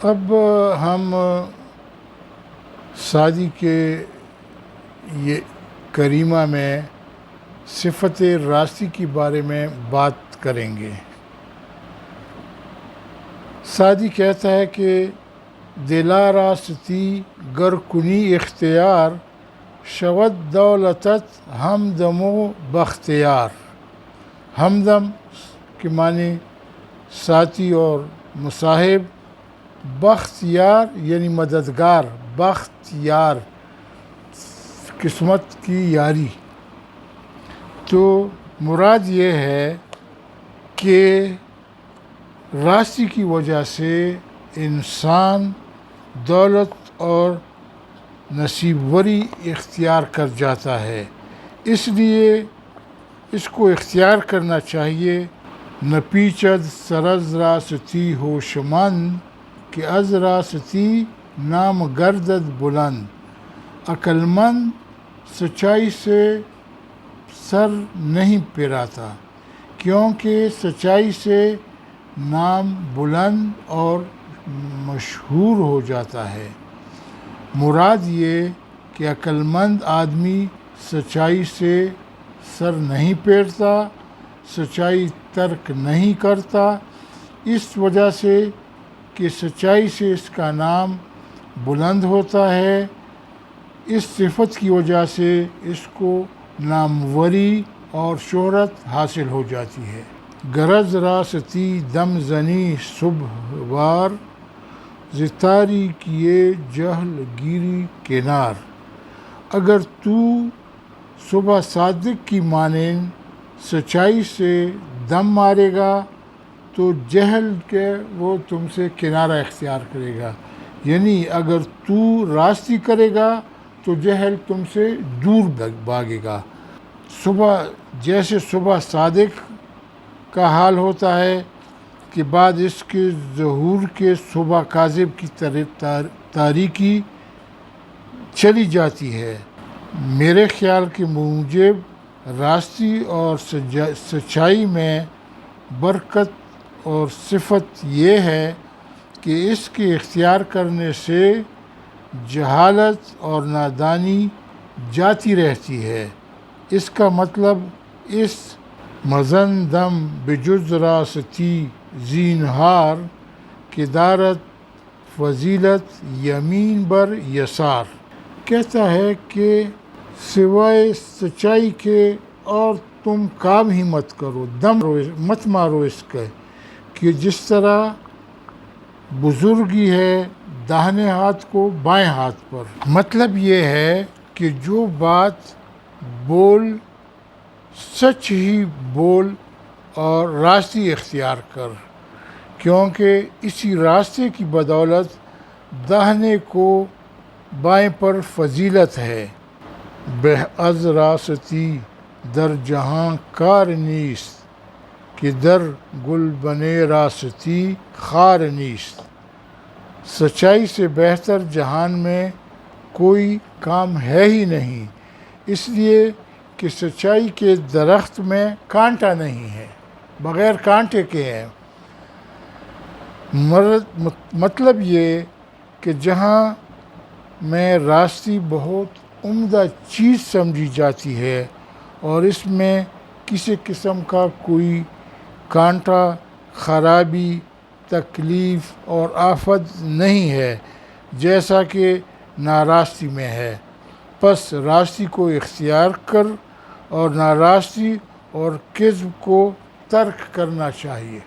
اب ہم سعدی کے یہ کریمہ میں صفت راستی کے بارے میں بات کریں گے۔ سعدی کہتا ہے کہ دلا راستی گر کنی اختیار شود دولتت ہمدم و بختیار۔ ہمدم کے معنی ساتھی اور مصاحب، بختیار یعنی مددگار، بختیار قسمت کی یاری۔ تو مراد یہ ہے کہ راستی کی وجہ سے انسان دولت اور نصیبوری اختیار کر جاتا ہے، اس لیے اس کو اختیار کرنا چاہیے۔ نہ پیچد سرز راستی ہوشمند کہ از راستی نام گردد بلند۔ عقل مند سچائی سے سر نہیں پھیراتا کیونکہ سچائی سے نام بلند اور مشہور ہو جاتا ہے۔ مراد یہ کہ عقل مند آدمی سچائی سے سر نہیں پھیرتا، سچائی ترک نہیں کرتا، اس وجہ سے کہ سچائی سے اس کا نام بلند ہوتا ہے۔ اس صفت کی وجہ سے اس کو ناموری اور شہرت حاصل ہو جاتی ہے۔ غرض راستی دم زنی صبح وار ز تاریکیِ جہل گیری کنار۔ اگر تو صبح صادق کی مانند سچائی سے دم مارے گا تو جہل کے وہ تم سے کنارہ اختیار کرے گا، یعنی اگر تو راستی کرے گا تو جہل تم سے دور بھاگے گا۔ جیسے صبح صادق کا حال ہوتا ہے کہ بعد اس کے ظہور کے صبح کاذب کی تاریکی چلی جاتی ہے۔ میرے خیال کے موجب راستی اور سچائی میں برکت اور صفت یہ ہے کہ اس کے اختیار کرنے سے جہالت اور نادانی جاتی رہتی ہے۔ اس کا مطلب اس مزن دم بجز راستی زینہار کہ دارت فضیلت یمین بر یسار۔ کہتا ہے کہ سوائے سچائی کے اور تم کام ہی مت کرو، دم مت مارو اس کا کہ جس طرح بزرگی ہے داہنے ہاتھ کو بائیں ہاتھ پر۔ مطلب یہ ہے کہ جو بات بول سچ ہی بول اور راستی اختیار کر، کیونکہ اسی راستے کی بدولت داہنے کو بائیں پر فضیلت ہے۔ بہ از راستی در جہاں کار نیست کہ در گلبن راستی خار نیست۔ سچائی سے بہتر جہان میں کوئی کام ہے ہی نہیں، اس لیے کہ سچائی کے درخت میں کانٹا نہیں ہے، بغیر کانٹے کے ہے۔ مطلب یہ کہ جہاں میں راستی بہت عمدہ چیز سمجھی جاتی ہے اور اس میں کسی قسم کا کوئی کانٹا، خرابی، تکلیف اور آفت نہیں ہے جیسا کہ ناراستی میں ہے، پس راستی کو اختیار کر اور ناراستی اور کذب کو ترک کرنا چاہیے۔